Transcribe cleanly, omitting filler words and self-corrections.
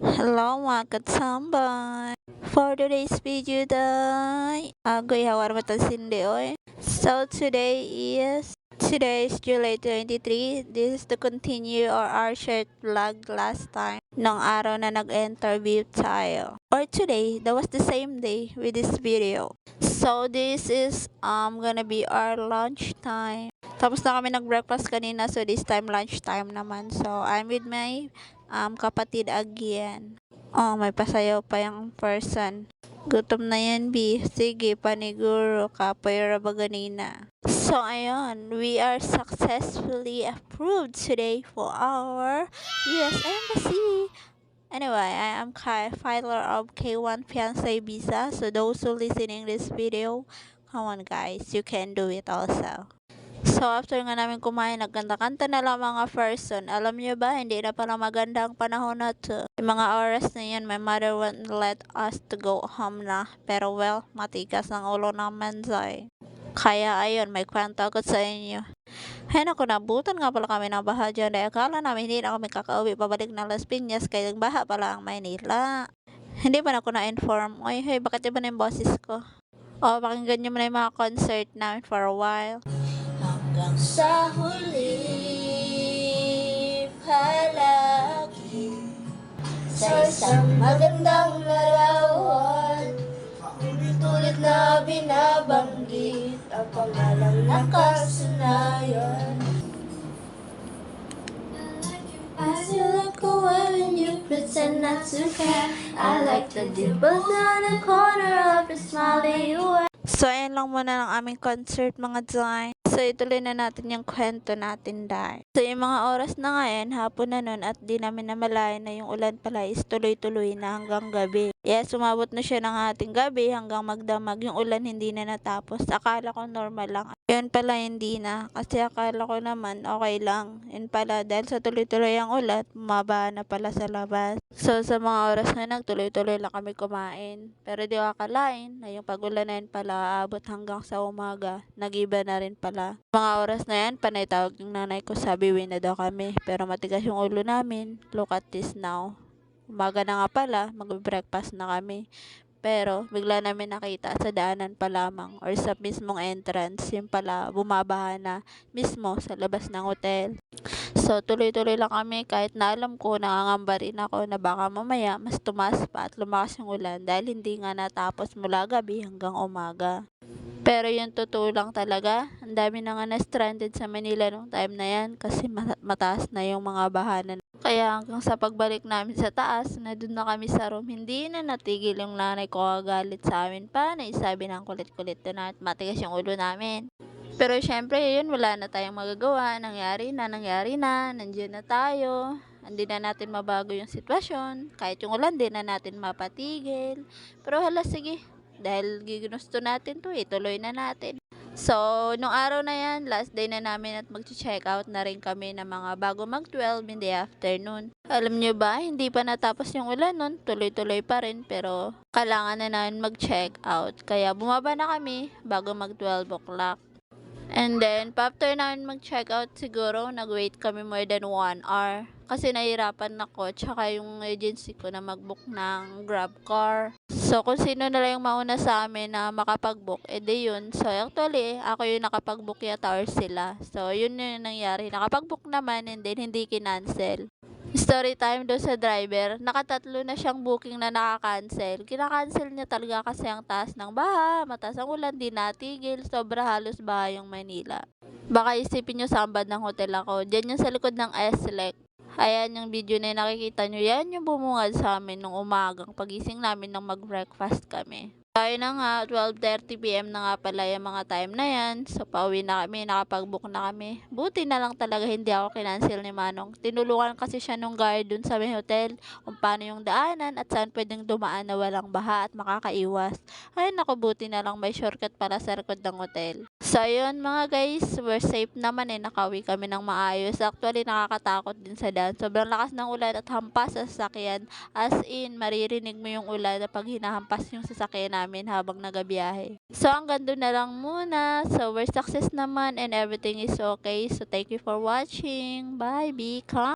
Hello mga katsambay! For today's video day, agoy hawar matasindi oy. So today is July 23. This is to continue our short vlog last time. Nung araw na nag-interview tayo. Or today, that was the same day with this video. So this is gonna be our lunch time. Tapos na kami nag-breakfast kanina, so this time lunch time naman. So I'm with my kapatid again. Oh, may pasayaw pa yung person. Gutom na yan, B. Sige, paniguro. Kapoy ba ganina? So, ayun. We are successfully approved today for our US Embassy. Anyway, I am Kai, filer of K1 Fiancé Visa. So, those who listening this video, come on guys, you can do it also. So, after nga namin kumain, nagkanta-kanta na lang mga person. Alam niyo ba, hindi na pala maganda ang panahon na to. Yung mga oras na yun, my mother won't let us to go home na. Pero well, matigas ang ulo ng menzay. Kaya ayun, may kwento ako sa inyo. Ay naku, nabutan nga pala kami ng baha dyan. Dahil akala namin hindi na kami kakauwi pabalik ng Las Piñas. Kaya baha pala ang Maynila. Hindi pa na ako na-inform. Oy, hey, bakit iba na yung boses ko? O, pakinggan nyo muna yung mga concert namin for a while. Hanggang sa huli palagi sa isang magandang larawan, ulit-ulit na binabanggit ang pangalang nakasanayan. As you look away when you pretend not to care, I like the dimples on the corner of your smiling way. So, ayan lang muna ng aming concert mga Zay. So, ituloy na natin yung kwento natin dahil. So, yung mga oras na ngayon, hapon na nun at di namin namalayan na yung ulan pala is tuloy-tuloy na hanggang gabi. Yes, sumabot na siya ng ating gabi hanggang magdamag. Yung ulan hindi na natapos. Akala ko normal lang. Yun pala hindi na. Kasi akala ko naman okay lang. Yun pala dahil sa tuloy-tuloy ang ulan, bumaba na pala sa labas. So, sa mga oras na nagtuloy-tuloy lang kami kumain. Pero di ko akalain na yung pagulan na yun pala aabot hanggang sa umaga. Nag-iba na rin pala. Mga oras na yan, panay tawag ng nanay ko, sabi uwi na daw kami. Pero matigas yung ulo namin. Look at this now. Umaga na nga pala, mag-breakfast na kami. Pero bigla namin nakita sa daanan pa lamang or sa mismong entrance, yung pala bumabaha na mismo sa labas ng hotel. So tuloy-tuloy lang kami kahit na alam ko, nangangamba rin ako na baka mamaya mas tumas pa at lumakas yung ulan dahil hindi nga natapos mula gabi hanggang umaga. Pero yung totoo lang talaga, ang dami na nga na-stranded sa Manila nung time na yan kasi mataas na yung mga bahanan. Kaya hanggang sa pagbalik namin sa taas, na doon na kami sa room, hindi na natigil yung nanay ko kagalit sa amin pa. Naisabi ng kulit-kulit na at matigas yung ulo namin. Pero syempre yun, wala na tayong magagawa. Nangyari na, nandiyan na tayo. Hindi na natin mabago yung sitwasyon. Kahit yung ulan, di na natin mapatigil. Pero hala, sige. Dahil ginusto natin to, ituloy na natin. So, nung araw na yan, last day na namin at mag-check out na rin kami ng mga bago mag-12 in the afternoon. Alam nyo ba, hindi pa natapos yung ulan nun, tuloy-tuloy pa rin, pero kailangan na namin mag-check out. Kaya bumaba na kami bago mag-12 o'clock. And then, after namin mag-check out siguro, nag-wait kami more than 1 hour. Kasi nahirapan ako, tsaka yung agency ko na mag-book ng grab car. So, kung sino na lang yung mauna sa amin na makapag-book, edi yun. So, actually, ako yung nakapag-book yata or sila. So, yun yung nangyari. Nakapag-book naman and then hindi kinancel. Story time doon sa driver, nakatatlo na siyang booking na nakakancel. Kinakancel niya talaga kasi ang taas ng baha, mataas ang ulan, di natigil, sobra halos baha yung Manila. Baka isipin nyo sambad ng hotel ako, dyan yung sa likod ng SLEC. Ayan yung video na yung nakikita nyo, yan yung bumungad sa amin nung umagang pagising namin nang mag-breakfast kami. Tayo na nga, 12:30 PM na nga pala yung mga time na yan. So, pauwi na kami, nakapag-book na kami. Buti na lang talaga hindi ako kinancel ni Manong. Tinulungan kasi siya nung guard dun sa may hotel kung paano yung daanan at saan pwedeng dumaan na walang baha at makakaiwas. Ay, naku, buti na lang may shortcut para sa likod ng hotel. So, yun mga guys, we're safe naman nakauwi kami ng maayos. Actually, nakakatakot din sa daan. Sobrang lakas ng ulan at hampas sa sasakyan. As in, maririnig mo yung ulan na pag hinahampas yung sasakyan namin habang nagabiyahe. So, hanggang doon na lang muna. So, we're success naman and everything is okay. So, thank you for watching. Bye, Bika!